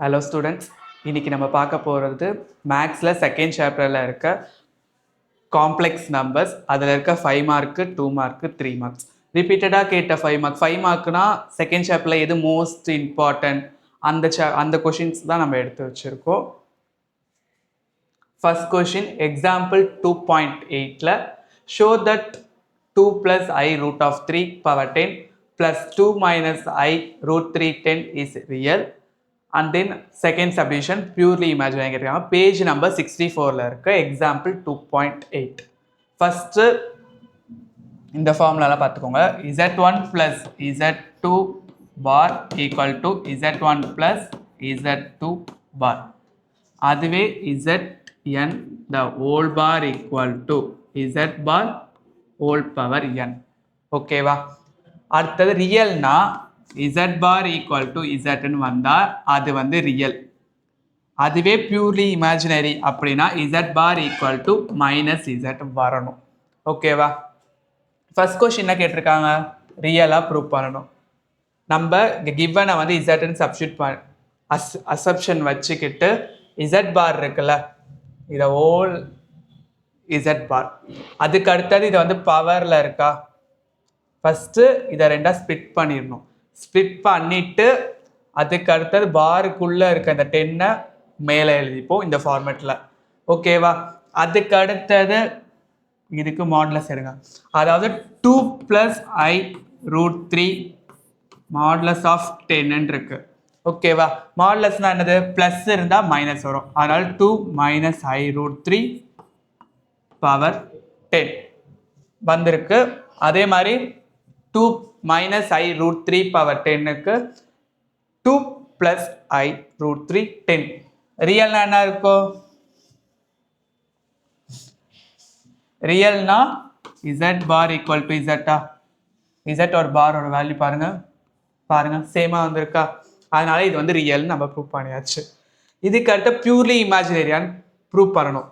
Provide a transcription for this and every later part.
Hello students, இன்றைக்கி நம்ம பார்க்க போகிறது மேக்ஸில் செகண்ட் சாப்டரில் இருக்க காம்ப்ளெக்ஸ் நம்பர்ஸ். அதில் இருக்க 5 மார்க்கு, 2 மார்க்கு, 3 மார்க்ஸ். ரிப்பீட்டடாக கேட்ட 5 மார்க்னா செகண்ட் சாப்டரில் எது மோஸ்ட் இம்பார்ட்டன்ட் அந்த கொஷின்ஸ் தான் நம்ம எடுத்து வச்சுருக்கோம். ஃபர்ஸ்ட் கொஷின் எக்ஸாம்பிள் 2.8ல் show that 2 plus I root of 3 power 10 plus 2 minus I root 3 10 is real. And then second subdivision purely imaginary கேட்டிருக்காங்க. பேஜ் நம்பர் 64ல் இருக்க எக்ஸாம்பிள் 2.8. ஃபஸ்ட்டு இந்த ஃபார்முலாலாம் பார்த்துக்கோங்க. Z1 plus Z2 bar equal to Z1 plus Z2 bar. அதுவே Zn the whole bar equal to Z bar whole power n. ஓகேவா? அடுத்தது ரியல்னா Z bar equal to Z வந்தால் அது வந்து ரியல். அதுவே பியூர்லி இமேஜினரி அப்படின்னா Z bar equal to minus Z வரணும். ஓகேவா? ஃபர்ஸ்ட் கொஸ்டின் என்ன கேட்டிருக்காங்க? ரியலாக ப்ரூவ் பண்ணணும். நம்ம கிவனை வந்து Zன்னு சப்ஸ்டியூட் அசப்ஷன் வச்சுக்கிட்டு Z bar இருக்குல்ல, இதை ஹோல் Z bar, அதுக்கு அடுத்தது இதை வந்து பவரில் இருக்கா, ஃபஸ்ட்டு இதை ரெண்டாக ஸ்ப்ளிட் பண்ணிடணும். ஸ்ப்ளிட் பண்ணிவிட்டு அதுக்கு அடுத்தது பாருக்குள்ளே இருக்க இந்த 10 மேலே எழுதிப்போம் இந்த ஃபார்மேட்டில். ஓகேவா? அதுக்கு அடுத்தது இதுக்கு மாடுலஸ் எடுங்க. அதாவது 2 plus I root 3 modulus of 10 இருக்கு. ஓகேவா? மாடுலஸ்னால் என்னது? ப்ளஸ் இருந்தால் மைனஸ் வரும். அதனால் 2 minus I root 3 பவர் 10 வந்திருக்கு. அதே மாதிரி 2 minus I root 3 power 10க்கு 2 plus I root 3 10. ரியல்னா என்ன இருக்கும்? ரியல்னா Z bar equal to Z. Z ஒரு பாரோட வேல்யூ பாருங்க சேமாக வந்திருக்கா? அதனால இது வந்து ரியல்னு நம்ம ப்ரூவ் பண்ணியாச்சு. இதுக்கு அடுத்த பியூர்லி இமேஜினரியான்னு ப்ரூவ் பண்ணணும்.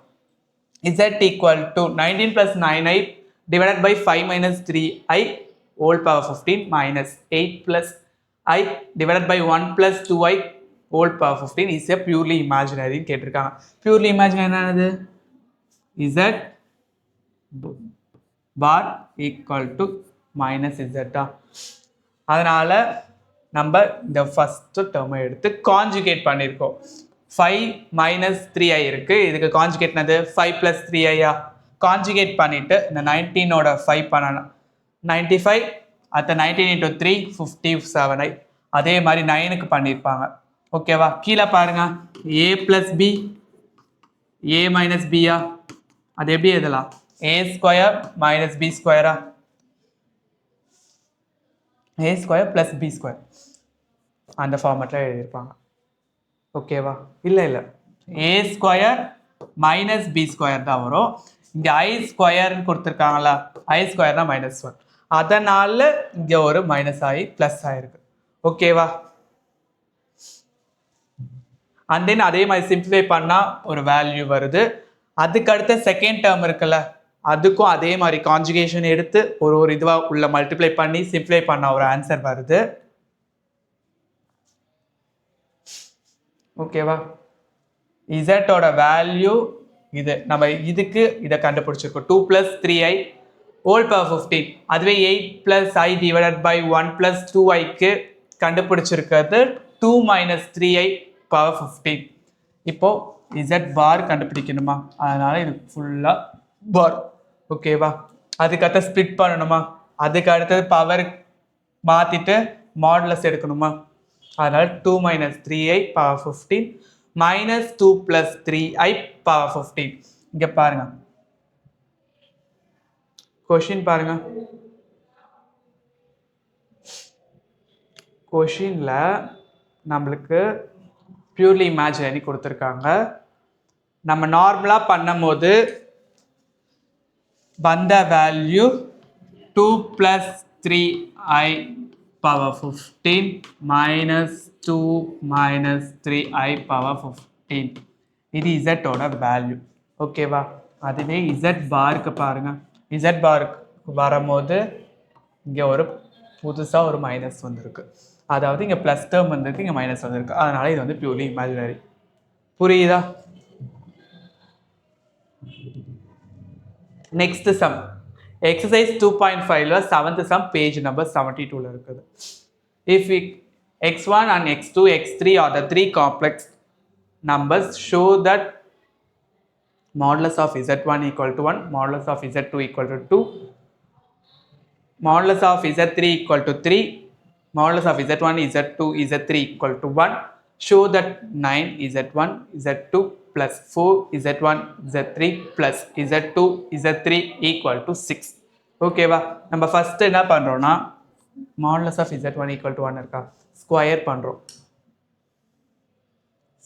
Z equal to 19 plus 9I divided by 5 minus 3I whole power 15 minus 8 plus I divided by 1 plus 2I whole power 15 is a purely imaginary கேட்டிருக்காங்க. purely imaginary என்னது? Z bar equal to minus Z. அதனால நம்ம இந்த first டேர்மை எடுத்து conjugate பண்ணியிருக்கோம். 5 minus 3I இருக்கு, இதுக்கு கான்ஜுகேட் என்னது? 5 plus 3I. கான்ஜுகேட் பண்ணிட்டு இந்த 19ஓட 5 பண்ணணும். 95 at 19 into 3 57I. அதே மாதிரி 9க்கு பண்ணியிருப்பாங்க. ஓகேவா? கீழே பாருங்க, A plus B A minus B. அது எப்படி எழுதலாம்? A square minus B square. A square plus B square அந்த ஃபார்மேட்டில் எழுதியிருப்பாங்க. ஓகேவா? இல்லை A square minus B square தான் வரும். இங்கே I ஸ்கொயர்னு கொடுத்துருக்காங்களா, I ஸ்கொயர்னா -1, அதனால இங்கே ஒரு மைனஸ் ஆகி ப்ளஸ் ஆகிருக்கு. ஓகேவா? அண்ட் தென் அதே மாதிரி சிம்பிளிஃபை பண்ணால் ஒரு வேல்யூ வருது. அதுக்கு அடுத்த செகண்ட் டேர்ம் இருக்குல்ல, அதுக்கும் அதே மாதிரி கான்ஜுகேஷன் எடுத்து ஒரு இதுவாக உள்ள மல்டிப்ளை பண்ணி சிம்பிளிஃபை பண்ண ஒரு ஆன்சர் வருது. ஓகேவா? இசட்டோட வேல்யூ இது. நம்ம இதுக்கு இதை கண்டுபிடிச்சிருக்கோம். 2 plus 3I whole power 15. அதுவே 8 plus I divided by 1 plus 2Iக்கு கண்டுபிடிச்சிருக்கிறது 2 minus 3I power 15. இப்போ Z bar கண்டுபிடிக்கணுமா, அதனால இது ஃபுல்லாக பார். ஓகேவா? அதுக்கடுத்த ஸ்ப்ளிட் பண்ணணுமா, அதுக்கு அடுத்தது பவர் மாற்றிட்டு மாடுலஸ் எடுக்கணுமா, அதனால 2 minus 3I power 15 minus 2 plus 3I power 15. இங்கே பாருங்க, கொஷின் பாருங்க. கொஷின்ல நம்மளுக்கு பியூர்லி இமேஜினரி கொடுத்துருக்காங்க. நம்ம நார்மலாக பண்ணும்போது வந்த value 2 plus 3I power 15 minus 2 minus 3I power 15. இது Z-ஓட வேல்யூ. ஓகேவா? அதுவே Z பாருக்கு பாருங்க, Z பாருக்கு வரும்போது இங்கே ஒரு புதுசாக ஒரு மைனஸ் வந்திருக்கு. அதாவது இங்கே ப்ளஸ் டேர்ம் வந்திருக்கு, இங்கே மைனஸ் வந்திருக்கு, அதனால இது வந்து பியூர்லி இமேஜினரி. புரியுதா? நெக்ஸ்ட் சம் எக்ஸசைஸ் 2.5ல 7th சம் பேஜ் நம்பர் 72ல இருக்குது. If x1 and x2 x3 are the three complex numbers, show that modulus of z1 equal to 1, modulus of z2 equal to 2, modulus of z3 equal to 3, modulus of z1 z2 z3 equal to 1. Show that 9 z1 z2 plus 4 z1 z3 plus z2 z3 equal to 6. ஓகேவா? நம்ம first என்ன பண்றோம்னா modulus of z1 equal to 1 இருக்கா, square பண்றோம்.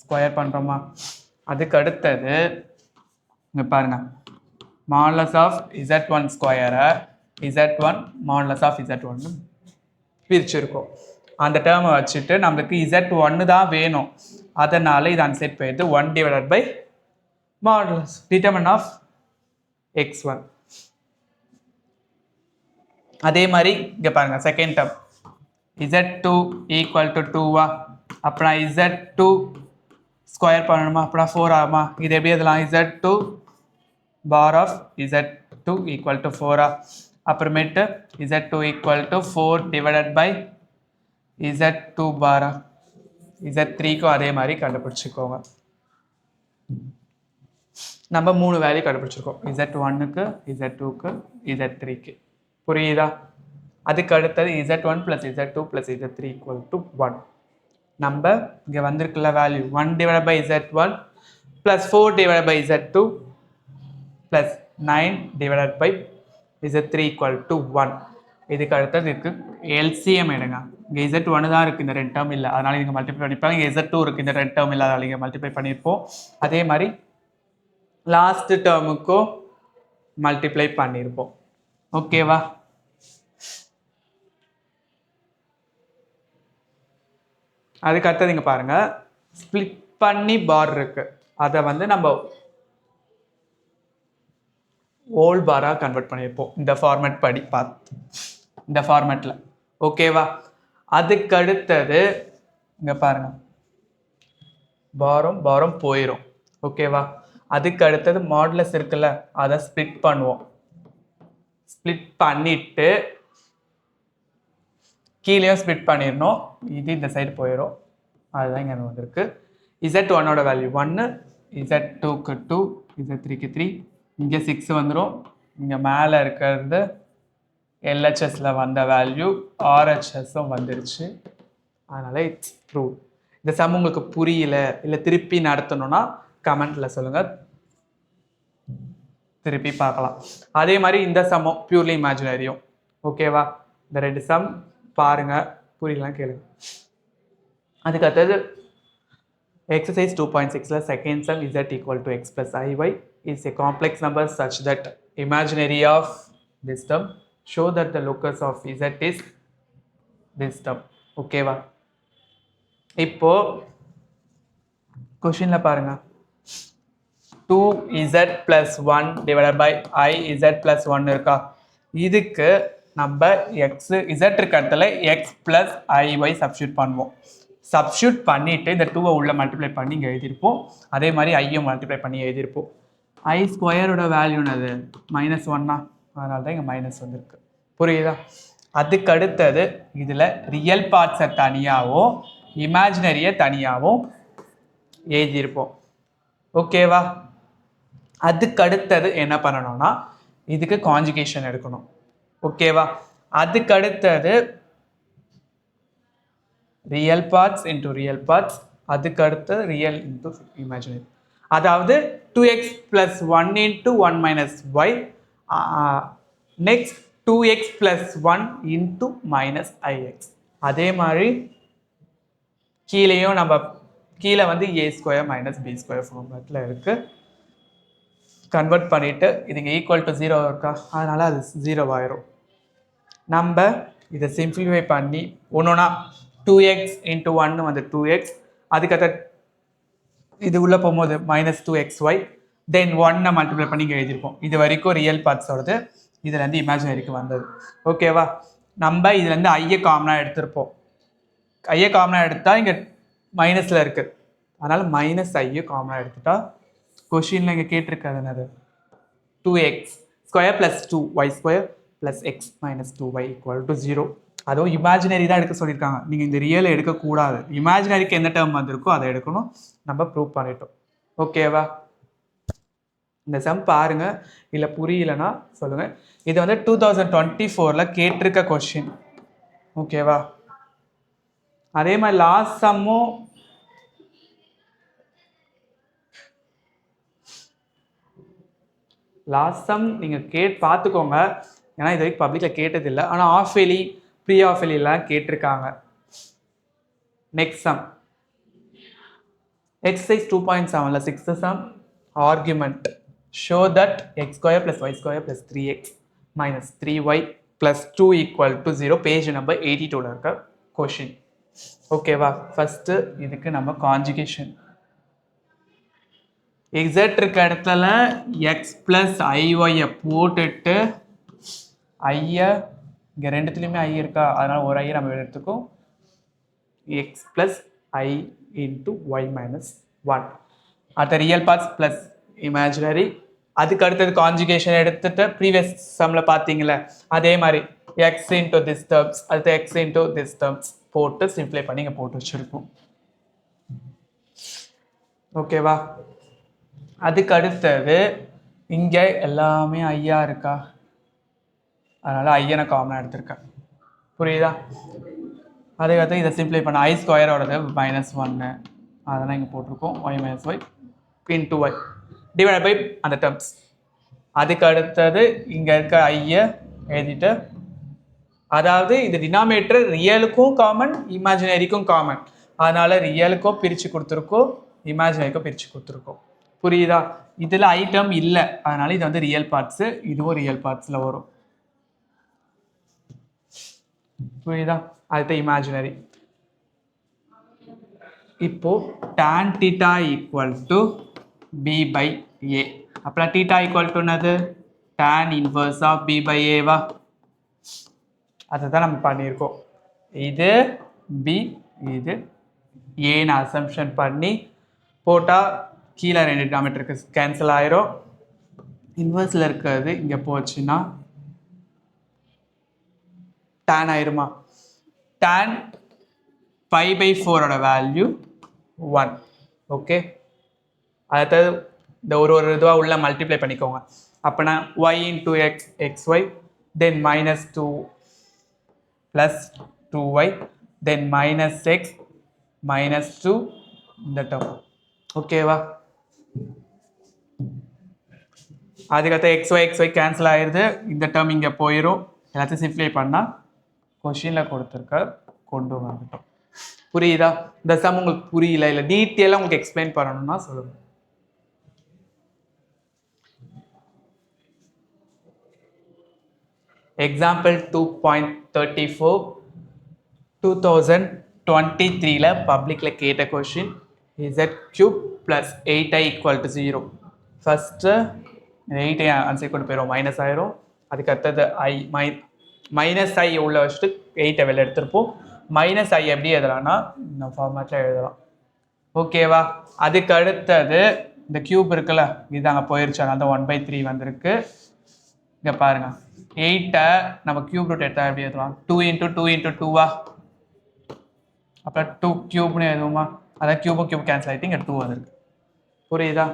Square பண்றோமா? அதுக்கு அடுத்தது இங்க பாருங்க, modulus of z1 ஸ்கொயரை z1 modulus of z1 பிரிச்சிருக்கோம். அந்த டேர்மை வச்சுட்டு நம்மளுக்கு z1 தான் வேணும், அதனால இது அன்செட் போயிடுது. 1 divided by modulus determinant of x1. அதே மாதிரி இங்கே பாருங்க second term z2 equal to 2வா, அப்புறம் z2 ஸ்கொயர் பண்ணணுமா, அப்புறம் 4 ஆகுமா. இது எப்படி எழுதலாம், z2 bar of z2 equal to 4ஆ, அப்புறமேட்டு z2 equal to 4 divided by z2 பாரா. z3க்கும் அதே மாதிரி கண்டுபிடிச்சிக்கோங்க. நம்ம 3 வேல்யூ கண்டுபிடிச்சிருக்கோம், z1க்கு z2க்கு z3க்கு. புரியுதா? அதுக்கு அடுத்தது z1 plus z2 plus z3 equal to 1. நம்ம இங்கே வந்திருக்குல்ல value 1 divided by z1 plus 4 divided by z2 plus 9 divided by z3 equal to 1. இதுக்கு அடுத்தது இருக்கு எல்சிஎம் எடுங்க. இங்கே z1 தான் இருக்குது, இந்த 2 டேர்ம் இல்லை, அதனால இங்கே மல்டிப்ளை பண்ணிப்பாங்க. இங்கே z2 இருக்குது, இந்த 2 டேர்ம் இல்லை, அதனால இங்கே மல்டிப்ளை பண்ணியிருப்போம். அதே மாதிரி லாஸ்ட் டேர்முக்கும் மல்டிப்ளை பண்ணியிருப்போம். ஓகேவா? அதுக்கு அடுத்தது இங்கே பாருங்க, ஸ்பிளிட் பண்ணி பார் இருக்கு, அதை வந்து நம்ம ஓல் பாரா கன்வெர்ட் பண்ணியிருப்போம் இந்த ஃபார்மேட் படி பார்த்து, இந்த ஃபார்மேட்டில். ஓகேவா? அதுக்கு அடுத்தது இங்கே பாருங்க, பாரம் பாரம் போயிடும். ஓகேவா? அதுக்கு அடுத்தது மாடுலஸ் இருக்குல்ல, அதை ஸ்பிளிட் பண்ணுவோம். ஸ்பிளிட் பண்ணிட்டு கீழேயும் ஸ்பிளிட் பண்ணிடணும், இது இந்த சைடு போயிடும், அதுதான் இங்கே வந்திருக்கு. z1ஓட வேல்யூ 1, z2க்கு 2, z3க்கு 3, இங்கே 6 வந்துடும். இங்கே மேலே இருக்கிறது எல்ஹெச்எஸில் வந்த வேல்யூ ஆர்ஹெச்எஸும் வந்துருச்சு, அதனால் இட்ஸ் ட்ரூ. இந்த சம் உங்களுக்கு புரியல இல்லை திருப்பி நடத்தணும்னா கமெண்ட்டில் சொல்லுங்கள், திருப்பி பார்க்கலாம். அதே மாதிரி இந்த சம்மும் பியூர்லி இமேஜினரியும். ஓகேவா? இந்த 2 சம் பாருங்கள், புரியலாம் கேளுங்க. அதுக்கு அடுத்தது எக்ஸசைஸ் 2.6ல second sum z equal to x plus iy is a complex number such that imaginary of this term, show that the locus of z is this term. ஓகேவா? இப்போ கொஷின்ல பாருங்க, 2z plus 1 divided by iz plus 1 இருக்கா, இதுக்கு நம்ம z இருக்க இடத்துல x plus iy substitute பண்ணுவோம். Substitute பண்ணிட்டு இந்த 2வை உள்ள மல்டிப்ளை பண்ணி இங்கே எழுதியிருப்போம். அதே மாதிரி ஐயும் மல்டிப்ளை பண்ணி எழுதியிருப்போம். ஐ ஸ்கொயரோட வேல்யூனது -1 அதனால தான் இங்கே மைனஸ் வந்திருக்கு. புரியுதா? அதுக்கு அடுத்தது இதில் ரியல் பார்ட்ஸை தனியாகவும் இமேஜினரியை தனியாகவும் எழுதியிருப்போம். ஓகேவா? அதுக்கு அடுத்தது என்ன பண்ணணும்னா இதுக்கு கான்ஜுகேஷன் எடுக்கணும். ஓகேவா? அதுக்கு அடுத்தது real parts into real parts, அதுக்கு அடுத்தது ரியல் இன்டூ இமேஜினரி. அதாவது 2x plus 1 into 1 minus y, next 2x plus 1 into minus ix. அதே மாதிரி கீழேயும் நம்ம கீழே வந்து a square minus b square ஃபார்மேட்டில் இருக்கு. கன்வெர்ட் பண்ணிட்டு இதுங்க ஈக்குவல் டு 0 இருக்கா, அதனால அது 0 ஆயிரும். நம்ம இதை சிம்பிளிஃபை பண்ணி ஒன்றுனா 2x into 1 வந்து 2x, அதுக்கடுத்த இது உள்ளே போகும்போது -2xy, தென் 1 மல்டிப்ளை பண்ணி இங்கே எழுதியிருப்போம். இது வரைக்கும் ரியல் பார்ட்ஸோடது, இதுலேருந்து இமேஜினரிக்கு வந்தது. ஓகேவா? நம்ம இதுலேருந்து ஐயை காமனாக எடுத்திருப்போம். ஐயை காமனாக எடுத்தால் இங்கே மைனஸில் இருக்குது, அதனால் மைனஸ் ஐயை காமனாக எடுத்துட்டா கொஷினில் இங்கே கேட்டிருக்காது என்னது 2x square plus 2y square plus X minus 2y equal to 0. அதுவும் இமேஜினரி தான் எடுக்க சொல்லியிருக்காங்க, நீங்கள் இந்த ரியலை எடுக்கக்கூடாது, இமேஜினரிக்கு எந்த டேர்ம் வந்திருக்கோ அதை எடுக்கணும். நம்ம ப்ரூவ் பண்ணிட்டோம். ஓகேவா? இந்த சம் பாருங்க, இல்லை புரியலன்னா சொல்லுங்கள். இது வந்து 2024 கேட்டிருக்க கொஷின். ஓகேவா? அதே மாதிரி லாஸ்ட் சம்மும் நீங்கள் பார்த்துக்கோங்க, ஏன்னா இது வரைக்கும் பப்ளிக்கில் கேட்டதில்லை. ஆனால் ஆஃப் எலி ப்ரீ ஆஃப் எலிலாம் கேட்டிருக்காங்க. Next sum exercise 2.7 6th sum argument show that x square plus y square plus 3x minus 3y plus 2 equal to 0. Page number 82 இருக்க கொஷின். ஓகேவா? ஃபஸ்ட்டு இதுக்கு நம்ம கான்ஜுகேஷன் எக்ஸாக்ட் இருக்க இடத்துல எக்ஸ் ப்ளஸ் ஐஒய்யை போட்டுட்டு ஐயை இங்கே ரெண்டுத்துலேயுமே ஐ இருக்கா, அதனால் ஒரு ஐயை நம்ம எடுத்துக்கோம். எக்ஸ் ப்ளஸ் ஐ இன்ட்டு ஒய் மைனஸ் 1 அது ரியல் பார்ட்ஸ் ப்ளஸ் இமேஜினரி. அதுக்கு அடுத்தது கான்ஜுகேஷன் எடுத்துட்டு ப்ரீவியஸ் சம்மில் பார்த்தீங்களே அதே மாதிரி எக்ஸ் இன்ட்டு திஸ் டேர்ம்ஸ், அடுத்து எக்ஸ் இன்ட்டு திஸ் டேர்ம்ஸ் போட்டு சிம்ப்ளை பண்ணி இங்கே போட்டு வச்சுருக்கோம். ஓகேவா? அதுக்கு அடுத்தது இங்கே எல்லாமே ஐயா இருக்கா, அதனால் ஐயனை காமனாக எடுத்திருக்கேன். புரியுதா? அதுக்கடுத்து இதை சிம்ப்ளை பண்ண ஐ ஸ்கொயரோடது -1 அதெல்லாம் இங்கே போட்டிருக்கோம். Y minus y into y divide by அந்த டேர்ம்ஸ். அதுக்கு அடுத்தது இங்கே இருக்க ஐயை எழுதிட்டு, அதாவது இது டினாமினேட்டர் ரியலுக்கும் காமன் இமேஜினரிக்கும் காமன், அதனால் ரியலுக்கும் பிரித்து கொடுத்துருக்கோம், இமேஜினரிக்கும் பிரித்து கொடுத்துருக்கோம். புரியுதா? இதில் ஐட்டம் இல்லை, அதனால் இது வந்து ரியல் பார்ட்ஸு, இதுவும் ரியல் பார்ட்ஸில் வரும். புரியுதா? அடுத்த இமேஜினரி. இப்போ tan theta equal to b by a. அப்புறம் theta ஈக்குவல் டு என்னது? tan inverse of b by ஏவா? அதுதான் நம்ம பண்ணியிருக்கோம். இது b இது ஏன்னு அசம்ஷன் பண்ணி போட்டால் கீழே 2 டினாமினேட்டருக்கு கேன்சல் ஆயிரும். இன்வர்ஸில் இருக்கிறது இங்கே போச்சுன்னா tan ஆயிருமா? tan 5/4 value 1. ஓகே, அடுத்தது இந்த ஒரு இதுவாக உள்ள மல்டிப்ளை பண்ணிக்கோங்க. அப்போனா y இன்டூ எக்ஸ் xy தென் -2 ப்ளஸ் 2y தென் -x -2 இந்த டேர்ம். ஓகேவா? அதுக்கடுத்து xy கேன்சல் ஆயிடுது, இந்த டேர்ம் இங்கே போயிடும். எல்லாத்தையும் சிம்ப்ளை பண்ணால் கொஷினில் கொடுத்துருக்க கொண்டு வந்துட்டோம். புரியுதா? இந்த சம் உங்களுக்கு புரியல, இல்லை டீட்டெயிலாக உங்களுக்கு எக்ஸ்பிளைன் பண்ணணும்னா சொல்லுங்கள். எக்ஸாம்பிள் 2.34 2023 பப்ளிக்கில் கேட்ட question z³ plus 8i equal to 0. First 8ஐ ஆன்சர் கொண்டு போயிடும், மைனஸ் ஆயிரும். அதுக்கு அடுத்தது மைனஸ் ஐ உள்ள வச்சுட்டு 8ஐ வெளில எடுத்துருப்போம். மைனஸ் ஐ எப்படி எழுதலாம்னா இந்த ஃபார்மேட்டில் எழுதலாம். ஓகேவா? அதுக்கு அடுத்தது இந்த கியூப் இருக்குல்ல, இது அங்கே போயிடுச்சு, அதனால தான் 1/3 வந்திருக்கு. இங்கே பாருங்கள், 8ஐ நம்ம கியூப் ரூட் எடுத்தால் எப்படி எழுதலாம்? 2 இன்ட்டு 2 இன்ட்டு 2வா? அப்புறம் 2 கியூப்னு எழுதுவோமா? அதான் கியூபும் கியூப் கேன்சல் ஆகிட்டு இங்கே 2 வந்திருக்கு. புரியுதா?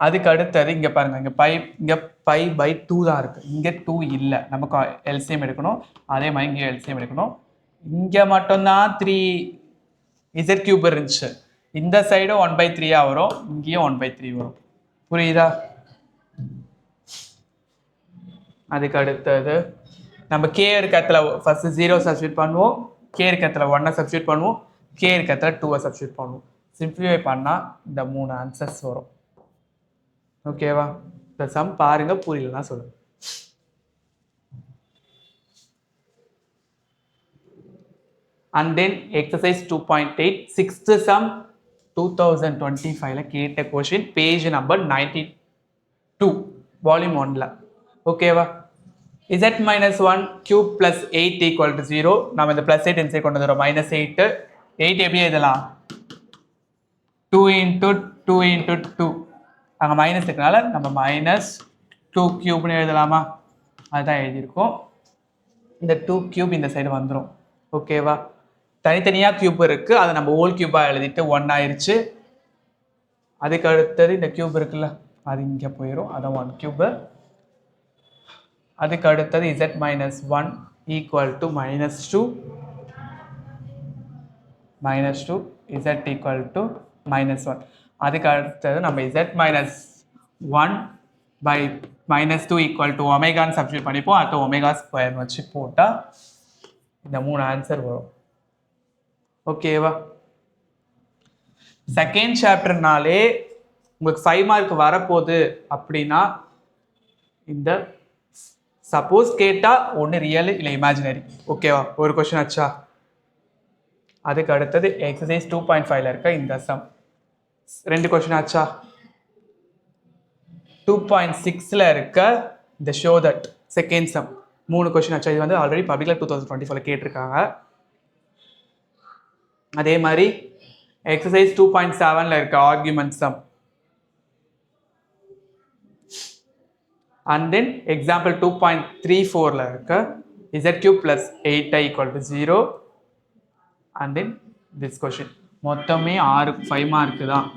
அதுக்கு அடுத்தது இங்கே பாருங்கள், இங்கே பை பை 2 தான் இருக்குது, இங்கே 2 இல்லை. நமக்கு எல்சிஎம் எடுக்கணும், அதே மாதிரி இங்கே எல்சிஎம் எடுக்கணும். இங்கே மட்டும்தான் 3 z³ இருந்துச்சு, இந்த சைடும் 1/3 வரும், இங்கேயும் 1/3 வரும். புரியுதா? அதுக்கு அடுத்தது நம்ம கே இருக்க இடத்துல ஃபஸ்ட்டு 0 சப்ஸ்டியூட் பண்ணுவோம், கே இருக்க இடத்துல 1 சப்ஸ்டியூட் பண்ணுவோம், கே இருக்க இடத்துல 2 சப்ஸ்டியூட் பண்ணுவோம். சிம்பிளிஃபை பண்ணால் இந்த 3 ஆன்சர்ஸ் வரும். ஓகேவா? இந்த சம் பாருங்க, புரியலன்னா சொல்லுங்க. And then exercise 2.8 6th sum 2025 கேட்ட கொஷின், பேஜ் நம்பர் 92 வால்யூம் 1ல. ஓகேவா? z minus 1 cube plus 8 equal to 0. நம்ம இந்த plus 8 inside கொண்டு வந்துரும் minus 8. 8 எப்படி எழுதலாம் 2 into 2 into 2. அங்க மைனஸ் இருக்கனால நம்ம minus 2 cube எழுதலாமா? அதுதான் எழுதியிருக்கோம். இந்த 2 cube இந்த சைடு வந்துடும். ஓகேவா? தனித்தனியா கியூப் இருக்கு, அதை நம்ம ஹோல் கியூபா எழுதிட்டு 1 ஆயிருச்சு. அதுக்கு அடுத்தது இந்த கியூப் இருக்குல்ல, அது இங்கே போயிடும், அதான் 1 கியூபு. அதுக்கு அடுத்தது z minus 1 equal to minus 2 z equal to minus 1. அதுக்கு அடுத்தது நம்ம z minus 1 by minus 2 equal to ஒமேகான்னு substitute பண்ணிப்போம். அடுத்து ஒமேகா ஸ்கொயர் வச்சு போட்டால் இந்த 3 ஆன்சர் வரும். ஓகேவா? செகண்ட் சாப்டர்னாலே உங்களுக்கு 5 மார்க் வரப்போகுது அப்படின்னா இந்த சப்போஸ் கேட்டால் ஒன்று ரியல் இல்லை இமேஜினரி. ஓகேவா? ஒரு கொஸ்டின் ஆச்சா? அதுக்கு அடுத்தது எக்ஸசைஸ் 2.5ல இருக்க இந்த சம் 2 கொஸ்டின் ஆச்சா? 2.6ல இருக்க இந்த show that second sum 3 question ஆச்சா? இது வந்து ஆல்ரெடி பப்ளிக்ல 2024ல கேட்டிருக்காங்க. அதே மாதிரி எக்ஸசைஸ் 2.7ல இருக்க argument sum, and then example 2.34ல இருக்க z cube plus 8i equal to 0, and then this question. மொத்தமே 5 மார்க் தான்.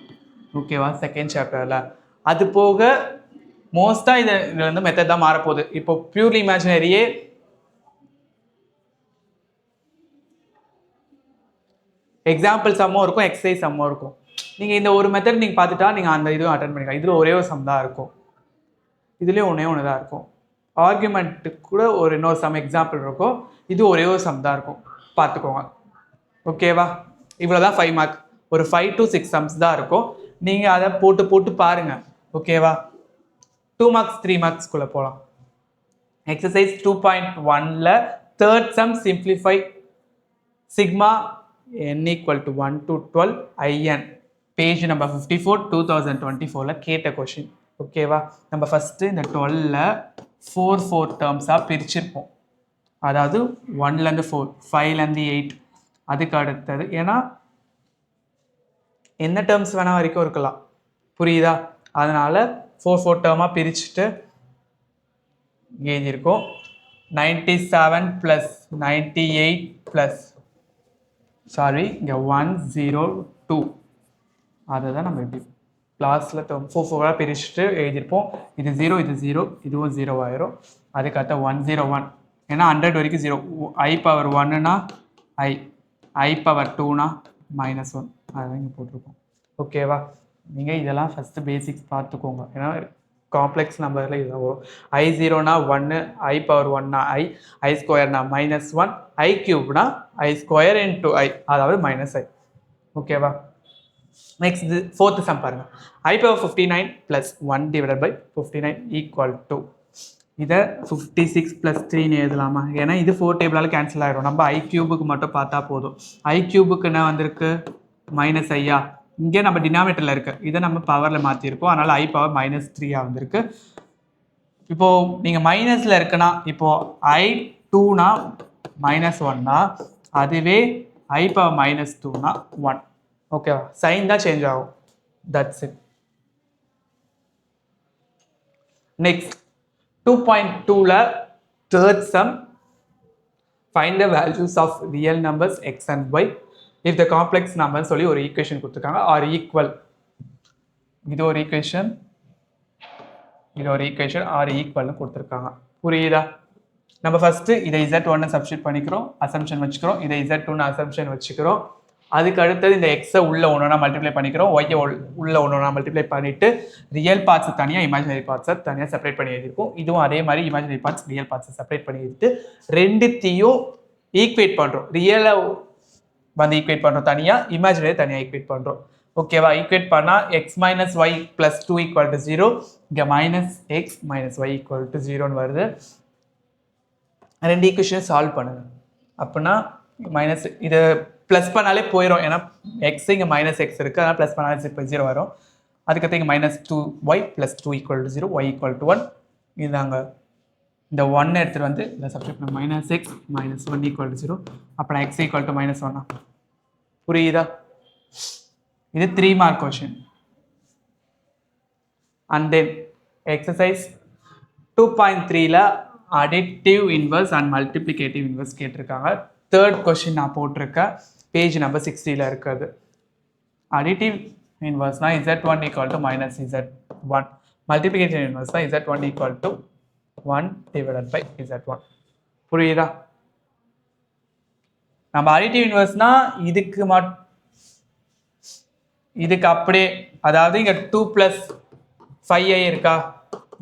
ஓகேவா? செகண்ட் சாப்டர்ல. அது போக மோஸ்டா இது வந்து மெத்தட் தான் மாறப்போகுது. இப்போ பியூர்லி இமேஜினரியே எக்ஸாம்பிள் சம்மும் இருக்கும், எக்ஸசைஸ் சம்மும் இருக்கும். நீங்கள் இந்த ஒரு மெத்தட் நீங்கள் பார்த்துட்டா நீங்கள் அந்த இதுவும் அட்டன் பண்ணிக்கலாம். இதில் ஒரே ஒரு சம் தான் இருக்கும், இதுலேயும் ஒன்று தான் இருக்கும். ஆர்குமெண்ட்டுக்கு கூட ஒரு இன்னொரு சம் எக்ஸாம்பிள் இருக்கும், இது ஒரே ஒரு சம் தான் இருக்கும், பார்த்துக்கோங்க. ஓகேவா? இவ்வளோ தான் 5 மார்க். ஒரு 5 to 6 சம்ஸ் தான் இருக்கும். நீங்கள் அதை போட்டு பாருங்கள். ஓகேவா? 2 மார்க்ஸ் 3 மார்க்ஸ்குள்ளே போகலாம். எக்ஸசைஸ் 2.1ல third sum simplify sigma n equal to 1 to 12 in, page number 54 2024ல கேட்ட கொஷின். ஓகேவா? நம்ம ஃபஸ்ட்டு இந்த 12ல 4 டேர்ம்ஸாக பிரிச்சிருப்போம். அதாவது 1லேருந்து 4, 5லேருந்து 8. அதுக்கு அடுத்தது ஏன்னா என்ன டேர்ம்ஸ் வேணா வரைக்கும் இருக்கலாம், புரியுதா? அதனால் 4 டேர்மாக பிரிச்சுட்டு இங்கே எழுதியிருக்கோம். 97 + 98 சாரி இங்கே 102. அதை தான் நம்ம எப்படி கிளாஸில் 4 பிரிச்சுட்டு எழுதியிருப்போம். இது 0, இது 0, இதுவும் 0 ஆயிரும். அதுக்கடுத்த 101, ஏன்னா 100 வரைக்கும் 0. i⁻1னா i⁻2னா -1. அதுதான் இங்கே போட்டிருக்கோம். ஓகேவா? நீங்கள் இதெல்லாம் ஃபஸ்ட்டு பேசிக்ஸ் பார்த்துக்கோங்க, ஏன்னா காம்ப்ளெக்ஸ் நம்பரில் இதான் வரும். i0னா 1, i⁻1னா i²னா -1, i³ i² into i, அதாவது -i. ஓகேவா? நெக்ஸ்ட் ஃபோர்த்து சம் பாருங்க. i⁻59 + 1/59 equal to, இதை 56 + 3ன்னு எழுதலாமா? ஏன்னா இது 4 டேபிளால் கேன்சல் ஆகிடும். நம்ம i³ மட்டும் பார்த்தா போதும். i³ என்ன வந்திருக்கு? -i. இங்கே நம்ம டினாமினேட்டரில் இருக்கு, இதை நம்ம பவரில் மாற்றிருக்கோம், அதனால் i⁻−3 வந்திருக்கு. இப்போது நீங்கள் மைனஸில் இருக்குன்னா, இப்போது i2னா -1னா, அதுவே i⁻−2னா 1. ஓகேவா? சைன் தான் சேஞ்ச் ஆகும். That's it. நெக்ஸ்ட் 2.2ல third sum, find the values of real numbers x and y if the complex number சொல்லி ஒரு ஈக்குவேஷன் கொடுத்துருக்காங்க, ஆர் ஈக்குவல். இது ஒரு ஈக்குவேஷன், இது ஒரு ஈக்குவேஷன், ஆர் ஈக்குவல்னு கொடுத்துருக்காங்க. புரியுதா? நம்ம ஃபஸ்ட்டு இதை z1 சப்ஸ்டியூட் பண்ணிக்கிறோம், அசம்ஷன் வச்சுக்கிறோம். இதை z2 அசம்ஷன் வச்சுக்கிறோம். அதுக்கு அடுத்தது இந்த எக்ஸை உள்ள ஒன்றா மல்டிப்ளை பண்ணிக்கிறோம், ஒய்யை உள்ள ஒன்றா மல்டிப்ளை பண்ணிவிட்டு ரியல் பார்ட்ஸை தனியாக, இமேஜினரி பார்ட்ஸை தனியாக செப்பரேட் பண்ணி எழுதியிருக்கோம். இதுவும் அதே மாதிரி இமேஜினரி பார்ட்ஸ் ரியல் பார்ட்ஸை செப்பரேட் பண்ணி எழுதிட்டு ரெண்டுத்தையும் ஈக்குவேட் பண்ணுறோம். ரியலை வந்து ஈக்குவேட் பண்ணுறோம் தனியாக, இமேஜினரி தனியாக ஈக்குவேட் பண்ணுறோம். ஓகேவா? ஈக்குவேட் பண்ணால் x - y + 2 = 0, இங்கே -x - y = 0ன்னு வருது. ரெண்டு ஈக்குவேஷனை சால்வ் பண்ணுங்க. அப்படின்னா மைனஸ் இதை ப்ளஸ் பண்ணாலே போயிடும், ஏன்னா எக்ஸ் இங்கே -x இருக்குது, அதனால் ப்ளஸ் பண்ணாலே இப்போ 0 வரும். அதுக்கடுத்து இங்கே -2y + 2 = 0, y = 1. இதுதாங்க இந்த 1 எடுத்துகிட்டு வந்து இதில் சப்ஸ்டிட் பண்ண minus X minus 1 equal to 0. அப்புறம் எக்ஸ் ஈக்குவல் டு மைனஸ் 1. புரியுதா? இது 3 mark question. And then exercise 2.3ல additive inverse and multiplicative inverse கேட்டிருக்காங்க. தேர்ட் கொஷின் நான் போட்டிருக்கேன், பேஜ் நம்பர் 60ல் இருக்கிறது. அடிட்டிவ் இன்வர்ஸ்னா z1 equal to minus z1, multiplicative இன்வர்ஸ்னா z1 equal to 1 divided by z1. புரியுதா? நம்ம அடிட்டிவ் இன்வர்ஸ்னா இதுக்கு அப்படியே, அதாவது இங்க 2 பிளஸ் 5i இருக்கா,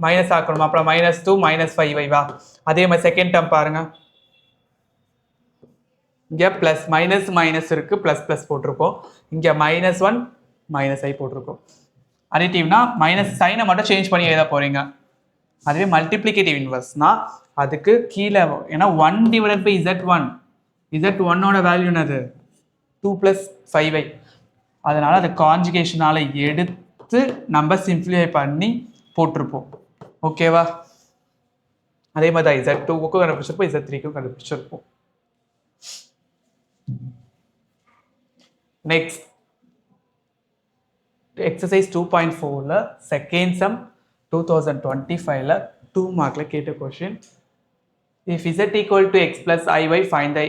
மைனஸ் ஆக்கணும், அப்புறம் மைனஸ் 2 மைனஸ் 5i வா. அதே மாதிரி செகண்ட் டேர்ம் பாருங்க, இங்க பிளஸ் மைனஸ் மைனஸ் இருக்கு, பிளஸ் பிளஸ் போட்டிருக்கோம். இங்க மைனஸ் 1 மைனஸ் ஐ போட்டிருக்கோம். அடிட்டிவ்னா மைனஸ் சைனை மட்டும் சேஞ்ச் பண்ணி எழுத போறீங்க. அதுவே மல்டிப்ளிகேட்டிவ் இன்வர்ஸ்னா அதுக்கு கீழே, ஏன்னா 1 டிவைடட் பை z1ஓட வேல்யூ என்னது 2 பிளஸ் 5i, அதனால அது கான்ஜுகேஷனால எடுத்து நம்ம சிம்பிளிஃபை பண்ணி போட்டிருப்போம். ஓகேவா? அதே மாதிரி தான் z2க்கும் கண்டுபிடிச்சிருப்போம், z3க்கும் கண்டுபிடிச்சிருப்போம். நெக்ஸ்ட் எக்ஸசைஸ் 2.4ல செகண்ட் சம் 2025ல 2 மார்க்ல கேட்ட question. If z equal to x plus iy, find the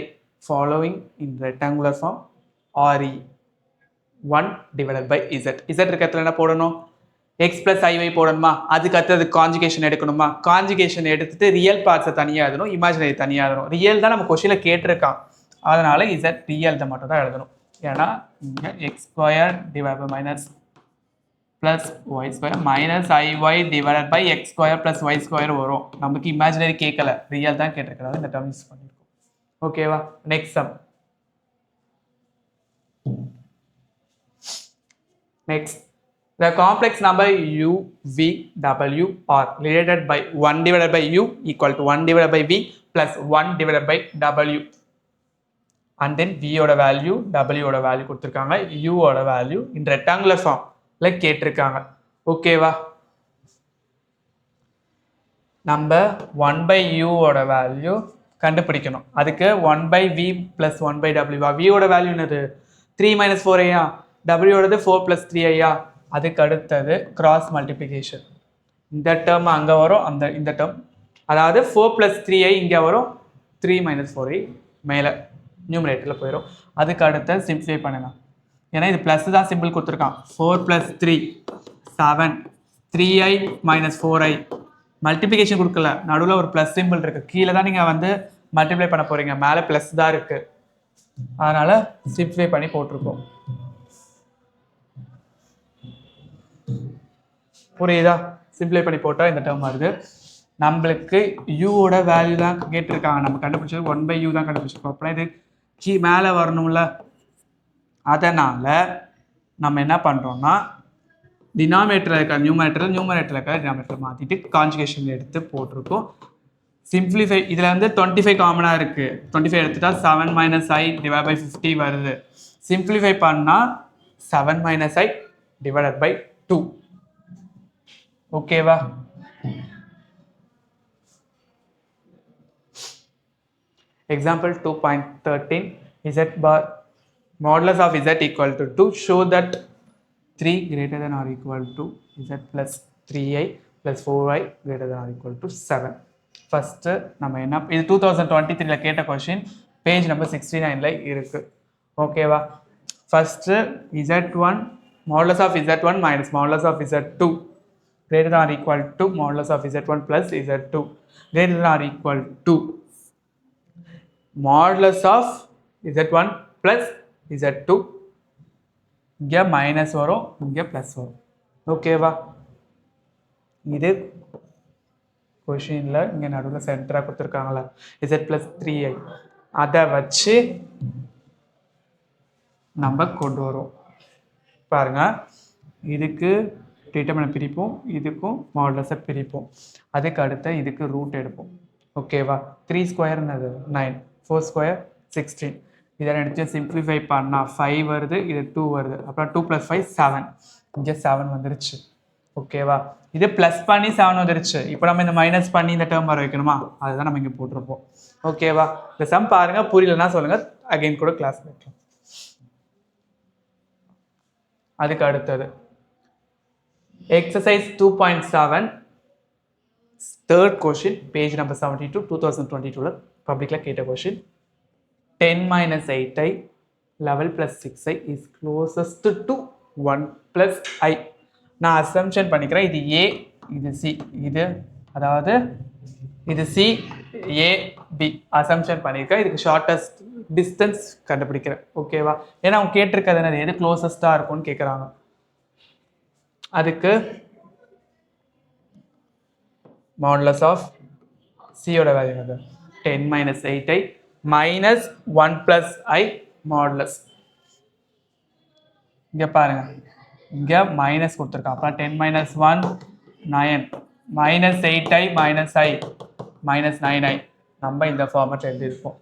following in rectangular form. RE 1 divided by z. z இருக்கிறதுல என்ன போடணும், x plus iy போடணுமா, அதுக்கு அடுத்தது கான்ஜுகேஷன் எடுக்கணுமா, கான்ஜுகேஷன் எடுத்துட்டு ரியல் பார்ட்ஸை தனியாக எழுதணும், இமேஜினரி தனியாக எழுதணும். ரியல் தான் நம்ம கொஸ்டினில் கேட்டிருக்கான், அதனால z ரியல் தான் மட்டும் தான் எழுதணும். ஏன்னா இங்கே x square divide by minus plus y square minus i y divide by x square plus y square வரும். நமக்கு இமேஜினரி கேட்கல, ரியல் தான் கேட்டிருக்கிறாங்க, இந்த டேர்ம் யூஸ் பண்ணியிருக்கோம். ஓகேவா? Next sum. Next, the complex number u, v, w are related by 1 divided by u equal to 1 divided by v plus 1 divided by w. And then v ஓட value, w ஓட value கொடுத்துருக்காங்க, u ஓட value in rectangular ஃபார்ம்ல கேட்டிருக்காங்க. ஓகேவா? நம்ம 1 by u ஓட value கண்டுபிடிக்கணும். அதுக்கு 1 by v plus 1 by w. v ஓட வேல்யூ என்னது 3 minus 4i, w ஓடது 4 plus 3i. அதுக்கு அடுத்தது கிராஸ் மல்டிப்ளிகேஷன். இந்த டேர்ம் அங்கே வரும், இந்த டேர்ம், அதாவது 4 plus 3i இங்கே வரும், 3 minus 4i மேலே நியூமரேட்டரில் போயிடும். அதுக்கு அடுத்த சிம்பிளிஃபை பண்ணுங்க, ஏன்னா இது ப்ளஸ் தான் சிம்பிள் கொடுத்துருக்கான். 4 plus 3 7, 3i minus 4i. Multiplication கொடுக்கல, நடுவில் ஒரு ப்ளஸ் சிம்பிள் இருக்குது, கீழே தான் நீங்கள் வந்து மல்டிப்ளை பண்ண போகிறீங்க, மேலே ப்ளஸ் தான் இருக்குது, அதனால் சிம்பிளிஃபை பண்ணி போட்டிருக்கோம். புரியுதா? சிம்பிளை பண்ணி போட்டால் இந்த டேர்ம் வருது. நம்மளுக்கு யூவோட வேல்யூ தான் கேட்டிருக்காங்க, நம்ம கண்டுபிடிச்சது 1 by u தான் கண்டுபிடிச்சிருக்கோம். அப்புறம் இது மேலே வரணும்ல, அதனால் நம்ம என்ன பண்ணுறோம்னா டினாமினேட்டரில் இருக்க நியூமரேட்டரில் இருக்க டினாமினேட்டர் மாற்றிட்டு கான்ஜுகேஷன் எடுத்து போட்டிருக்கோம். சிம்பிளிஃபை, இதில் வந்து 25 காமனாக இருக்குது, 25 எடுத்துட்டா 7 minus i divided by 50 வருது. சிம்பிளிஃபை பண்ணால் 7 minus i divided by 2. ஓகேவா? Example 2.13 z bar modulus of z equal to 2. Show that 3 greater than or equal to z plus 3i plus 4i greater than or equal to 7. First நம்ம என்ன, இது 2023ல கேட்ட question, page number 69ல இருக்கு. ஓகேவா? First z1 modulus of z1 minus modulus of z2 greater than or equal to modulus of z1 plus z2 greater than or equal to modulus of z1 plus z2. இங்கே minus வரும், இங்கே plus வரும். ஓகேவா? இது கொஷினில் இங்கே நடுவில் சென்டராக கொடுத்துருக்காங்களா z plus 3i, அதை வச்சு நம்ம கொண்டு வரோம். பாருங்க, இதுக்கு டிட்டர்மினன்ட் பிரிப்போம், இதுக்கும் மாடுலஸை பிரிப்போம், அதுக்கு அடுத்த இதுக்கு ரூட் எடுப்போம். ஓகேவா? 3 ஸ்கொயர்னது 9, 4 ஸ்கொயர் 16. இதெல்லாம் எடுத்து சிம்பிளிஃபை பண்ணால் 5 வருது, இது 2 வருது, அப்புறம் 2 plus 5 7, இங்கே 7 வந்துருச்சு. ஓகேவா? இது ப்ளஸ் பண்ணி 7 வந்துருச்சு. இப்போ நம்ம இந்த மைனஸ் பண்ணி இந்த டேர்ம் வர வைக்கணுமா? அதுதான் நம்ம இங்கே போட்டிருப்போம். ஓகேவா? இந்த சம் பாருங்க, புரியலன்னா சொல்லுங்க, அகைன் கூட கிளாஸ் வைக்கலாம். அதுக்கு அடுத்தது exercise 2.7 third question, page number 72, 2022 பப்ளிக்ல கேட்ட question. 10 minus 8i 11 plus 6i is closest to 1 plus I. நான் அசம்ஷன் பண்ணிக்கிறேன், இது A, இது C, இது அதாவது இது C, A, B அசம்ஷன் பண்ணியிருக்கேன். இதுக்கு ஷார்ட்டஸ்ட் டிஸ்டன்ஸ் கண்டுபிடிக்கிறேன். ஓகேவா? ஏன்னா அவங்க கேட்டிருக்கிறது என்னது, எது க்ளோசஸ்டாக இருக்கும்னு கேட்குறாங்க. அதுக்கு மாடுலஸ் ஆஃப் சியோட வேல்யூ என்னது, 10 minus 8i minus 1 plus I modulus. இங்கே பாருங்க, இங்கே மைனஸ் கொடுத்துருக்கான். அப்புறம் 10 minus 1 9 minus 8i minus I minus 9i. நம்ம இந்த ஃபார்மேட் எழுதியிருப்போம்.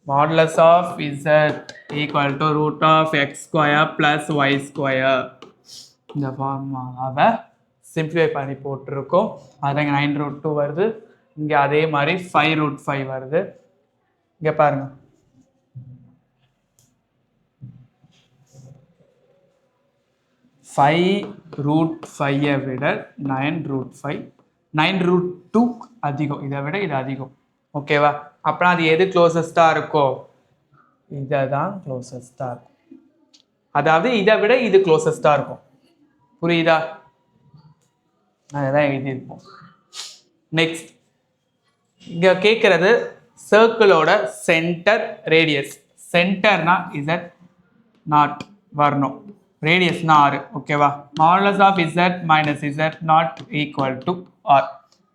Modulus of z equal to root of x square plus y square. இந்த ஃபார்முலாவை சிம்பிளிஃபை பண்ணி போட்டிருக்கோம். அது இங்கே 9√2 வருது. இங்கே அதே மாதிரி 5√5 வருது. இங்கே பாருங்க, (5√5) விட 9√5 9√2 அதிகம். இதை விட இது அதிகம். ஓகேவா? அப்புறம் அது எது க்ளோசஸ்டாக இருக்கோ, இதை தான் க்ளோசஸ்டாக இருக்கும். அதாவது இதை விட இது க்ளோசஸ்டாக இருக்கும். புரியுதா? அதுதான் எழுதியிருப்போம். நெக்ஸ்ட் இங்கே கேட்குறது சர்க்கிளோட சென்டர் ரேடியஸ். சென்டர்னா இசட் நாட் வரணும், ரேடியஸ்னா ஆர். ஓகேவா? Modulus of z minus z nought equal to r.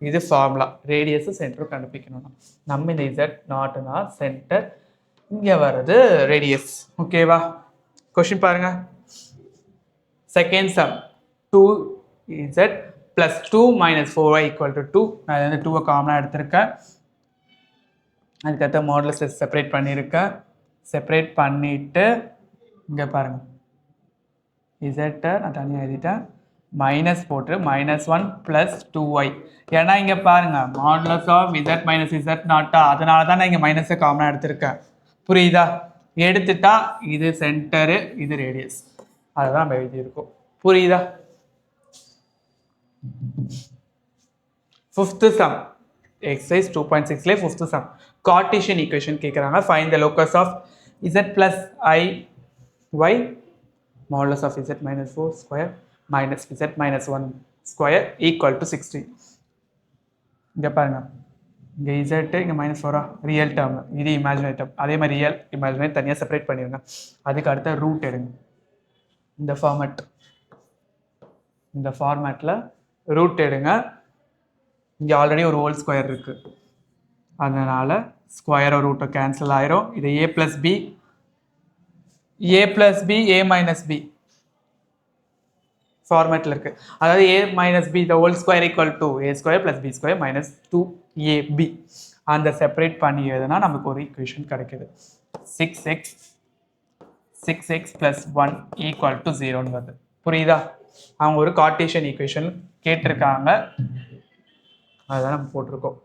இது ஃபார்முலா. ரேடியஸ் சென்டர் கண்டுபிடிக்கணும்னா நம்ம இந்த இசட் நாட்னா சென்டர், இங்கே வர்றது ரேடியஸ். ஓகேவா? கொஸ்டின் பாருங்க. Second sum 2z plus 2 minus 4y equal to 2. நான் வந்து 2 காமனாக எடுத்திருக்கேன். அதுக்கடுத்த மாடுலஸ் செப்பரேட் பண்ணியிருக்கேன். செப்பரேட் பண்ணிவிட்டு இங்கே பாருங்கள், இசட்டை நான் தனியாக எழுதிட்டேன். மைனஸ் போட்டு -1 + 2y. ஏன்னா இங்கே பாருங்கள், modulus of z minus z நாட்டா, அதனால தான் நான் இங்கே மைனஸை காமனாக எடுத்திருக்கேன். புரியுதா? எடுத்துட்டா இது சென்டரு, இது ரேடியஸ். அதுதான் நம்ம எழுதியிருக்கோம். புரியுதா? ஃபிஃப்த் சம் எக்ஸசைஸ் 2.6ல ஃபிஃப்த் சம் கார்ட்டீசியன் ஈக்குவேஷன் கேட்குறாங்க. Find the locus of z plus I y modulus of z minus 4 square minus z minus 1 square equal to 16. இங்கே பாருங்க, இங்கே z இங்கே -4 ரியல் டேர்ம், இது இமேஜினரி டேர்ம். அதே மாதிரி real imaginary தனியாக செப்பரேட் பண்ணிடுங்க. அதுக்கு அடுத்த ரூட் எடுங்க. இந்த ஃபார்மேட்டில் ரூட் எடுங்க. இங்கே ஆல்ரெடி ஒரு ஹோல் ஸ்கொயர் இருக்குது, அதனால் ஸ்கொயர் ரூட்டை கேன்சல் ஆயிரும். இது a + b a - b ஃபார்மேட்டில் இருக்குது. அதாவது a - b the whole square equal to a square plus b square minus 2ab. அந்த செப்பரேட் பண்ணி எழுதுனா நமக்கு ஒரு ஈக்குவேஷன் கிடைக்குது. 6x plus 1 equal to 0ன்னு வருது. புரியுதா? அவங்க ஒரு கார்ட்டீசியன் ஈக்குவேஷன் கேட்டிருக்காங்க, அதுதான் நம்ம போட்டிருக்கோம்.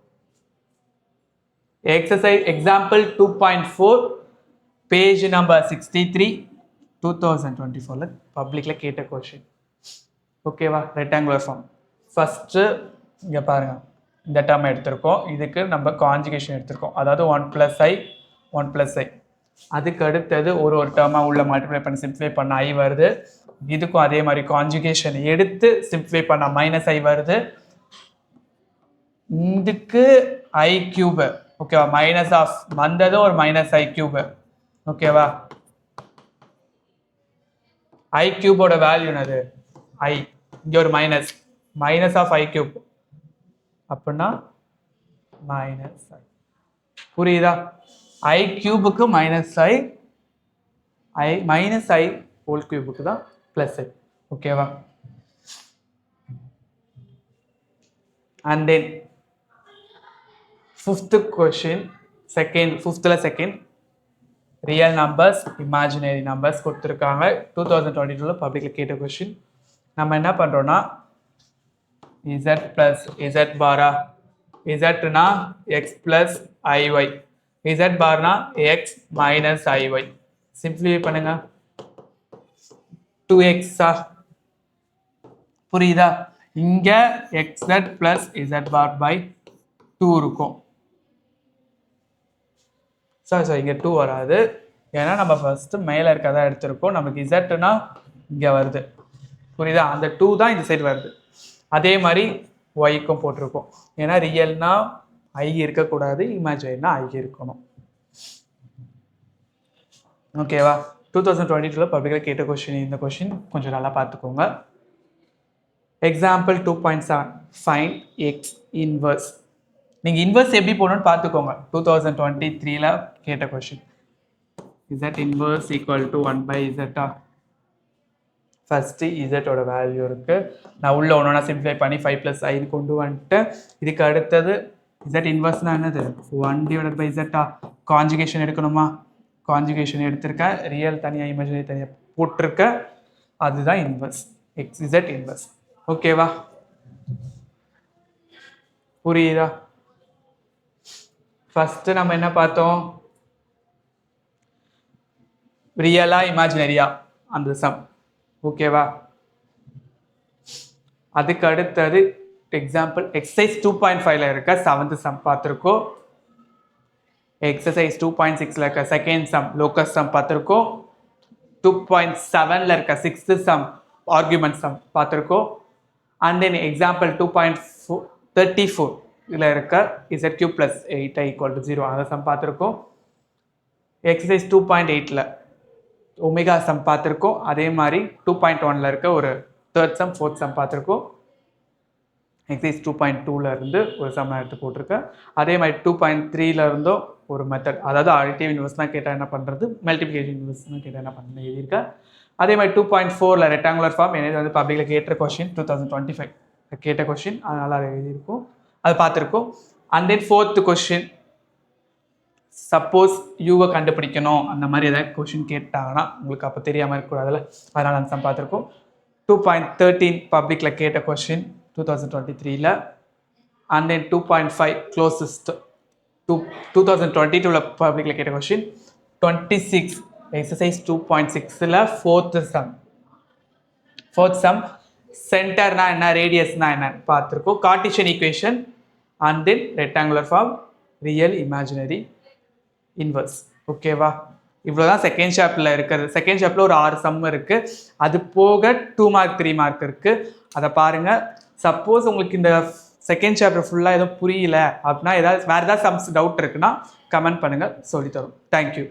எக்ஸசைஸ் எக்ஸாம்பிள் 2.4 பேஜ் நம்பர் 63 2024 பப்ளிக்ல கேட்ட கொஸ்டின். ஓகேவா? Rectangular form. ஃபர்ஸ்ட் இங்கே பாருங்க, இந்த டேர்ம் எடுத்திருக்கோம். இதுக்கு நம்ம கான்ஜுகேஷன் எடுத்திருக்கோம், அதாவது 1 + i 1 + i. அதுக்கு அடுத்தது ஒரு டேர்மாக உள்ள மல்டிப்ளை பண்ணி சிம்பிளிஃபை பண்ண i வருது. இதுக்கும் அதே மாதிரி கான்ஜுகேஷன் எடுத்து சிம்பிளிஃபை பண்ண -i வருது. இதுக்கு i³ ஓகேவா? மைனஸ் ஆஃப் வந்ததும் ஒரு -i³. ஓகேவா? i³ வேல்யூ என்னது? i. இங்கே ஒரு மைனஸ் ஆஃப் i³ அப்படின்னா -i. புரியுதா? i³ -i, -i ஹோல் கியூபுக்கு தான் +i. ஓகேவா? And then fifth question, second real numbers imaginary numbers கொடுத்துருக்காங்க. 2022 பப்ளிக்ல கேட்ட கொஸ்டின். நம்ம என்ன பண்ணுறோன்னா z plus z பாரா zனா x plus iy z பார்னா x minus iy simplify பண்ணுங்க 2x புரியுதா இங்க xz plus z bar by 2 இருக்கும் சாரி இங்க 2 வராது ஏன்னா நம்ம ஃபர்ஸ்ட் மேல இருக்கதா எடுத்திருக்கோம் நமக்கு zனா இங்க வருது புரியுதா அந்த 2 தான் இந்த சைடு வருது அதே மாதிரி yக்கும் போட்டிருக்கோம் ஏன்னா ரியல்னா i இருக்கக்கூடாது இமேஜினரினா i இருக்கணும் ஓகேவா 2022 பப்ளிக்ல கேட்ட கொஸ்டின் இந்த கொஸ்டின் கொஞ்சம் நல்லா பார்த்துக்கோங்க எக்ஸாம்பிள் 2.7 ஃபைண்ட் எக்ஸ் இன்வர்ஸ் நீங்கள் இன்வர்ஸ் எப்படி போடணும்னு பார்த்துக்கோங்க 2023ல கேட்ட question z inverse equal to 1/z first இசட்டோட வேல்யூ இருக்குது நான் உள்ள ஒன்றா சிம்பிளை பண்ணி 5 + i கொண்டு வந்துட்டேன் இதுக்கு அடுத்தது z இன்வர்ஸ்னால் என்னது 1/z கான்ஜுகேஷன் எடுக்கணுமா கான்ஜுகேஷன் எடுத்திருக்கேன் ரியல் தனியாக இமேஜினரி தனியாக போட்டிருக்கேன் அதுதான் இன்வர்ஸ் xz இன்வர்ஸ் ஓகேவா புரியுதா ஃபர்ஸ்ட் நம்ம என்ன பார்த்தோம் ரியலா இமேஜினரியா அந்த சம் ஓகேவா அதுக்கு அடுத்தது எக்ஸாம்பிள் எக்ஸசைஸ் 2.5ல இருக்க 7th சம் பார்த்துருக்கோம் எக்ஸசைஸ் 2.6ல இருக்க செகண்ட் சம் லோக்கஸ் சம் பார்த்துருக்கோம் 2.7ல இருக்க 6th சம் ஆர்குமெண்ட் சம் பார்த்துருக்கோம் அண்ட் தென் எக்ஸாம்பிள் 2.34 இதில் இருக்க z³ + 8i = 0 அதை சம் பார்த்துருக்கோம் எக்ஸசைஸ் 2.8ல ஒமேகா சம் பார்த்துருக்கோம் அதே மாதிரி 2.1ல இருக்க ஒரு 3rd சம் 4th சம் பார்த்துருக்கோம் எக்ஸசைஸ் 2.2ல இருந்து ஒரு சம் எடுத்து போட்டிருக்கேன் அதே மாதிரி 2.3ல இருந்தும் ஒரு மெத்தட் அதாவது அடிட்டிவ் இன்வர்ஸ்லாம் கேட்டால் என்ன பண்ணுறது மல்டிப்ளிகேஷன் இன்வர்ஸ்லாம் கேட்டால் என்ன பண்ணுறது எழுதியிருக்கேன் அதே மாதிரி 2.4ல ரெக்டாங்குலர் ஃபார்ம் என்னது வந்து பப்ளிக்கில் கேட்ட கொஸ்டின் 2025 கேட்ட கொஸ்டின் அதனால் அதை எழுதியிருக்கோம் அது பார்த்துருக்கோம் and then 4th question suppose யூவை கண்டுபிடிக்கணும் அந்த மாதிரி ஏதாவது கொஷின் கேட்டாங்கன்னா உங்களுக்கு அப்போ தெரியாமல் இருக்கக்கூடாதுல்ல அதனால் அந்த சம் பார்த்துருக்கோம் 2.13 பப்ளிக்கில் கேட்ட கொஷின் 2023ல அண்ட் தென் 2.5 க்ளோசஸ்ட் 2022ல பப்ளிக்கில் கேட்ட கொஷின் 26 எக்ஸசைஸ் 2.6ல 4th சம் சென்டர்னா என்ன ரேடியஸ்னா என்ன பார்த்துருக்கோம் Cartesian equation and then rectangular form real imaginary inverse ஓகேவா இவ்வளோதான் செகண்ட் சாப்டரில் இருக்கிறது செகண்ட் சாப்டரில் ஒரு 6 சம் இருக்குது அது போக 2 மார்க் 3 மார்க் இருக்குது அதை பாருங்கள் சப்போஸ் உங்களுக்கு இந்த செகண்ட் சாப்டர் ஃபுல்லாக எதுவும் புரியல அப்படின்னா வேறு ஏதாவது சம்ஸ் டவுட் இருக்குன்னா கமெண்ட் பண்ணுங்கள் சொல்லித்தரோம் தேங்க்யூ